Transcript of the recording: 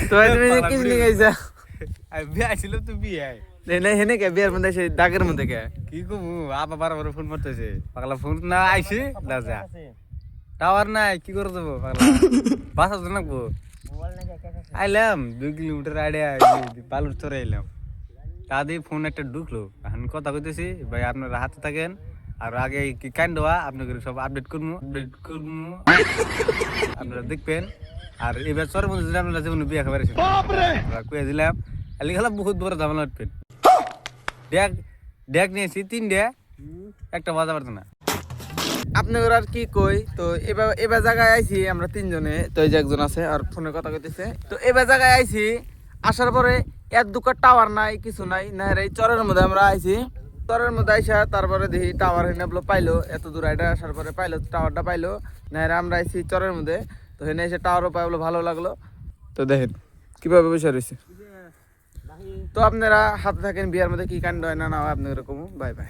তো তুমি কি লিখাইছা বিয়া ছিল তো বিয়ে নাই হেনে কে বিয়ার মধ্যে সেই দাগের মধ্যে কে কি কমু আবার বারবার ফোন করতেছে পাগলা ফোন না আইছে না যা টাওয়ার নাই কি করে দেবো পাগলা বাসা তো নাকবো আইলাম 2 কিলোমিটার আইডিয়া বালুর চরে আইলাম তা দিয়ে ফোন একটা ঢুকলো এখন কথা কইতেছি ভাই আপনারা হাতে থাকেন আর আগে কি কাইন্ড হওয়া আপনাদের সব আপডেট করবো আপনারা দেখবেন আর এবার চরের মধ্যে যদি আপনারা যেমন বিয়ে খাবার কুয়ে দিলাম আলি খেলা বহুত বড় ঝামেলা উঠবেন ড্যাগ নিয়েছি 3 একটা বাজা পারতো না আপনাদের আর কি কই তো এবার জায়গায় আইছি আমরা 3 জনে তো এই যে একজন আছে আর ফোনে কথা কইতেছে তো এবার জায়গায় আইছি আসার পরে এর দুটো টাওয়ার নাই কিছু নাই না এই চরের মধ্যে আমরা আইছি চরের মধ্যে আইসা তারপরে দেখি টাওয়ার হেনে পাইলো এত দূর আইডা আসার পরে পাইলো টাওয়ারটা পাইলো না আমরা আইছি চরের মধ্যে তো হেনে এসে টাওয়ারও পাইলো ভালো লাগলো তো দেখেন কিভাবে বসে রয়েছে তো আপনারা হাতে থাকেন বিয়ার মধ্যে কি কাণ্ড হয় না না হয় আপনাদের এরকম বাই বাই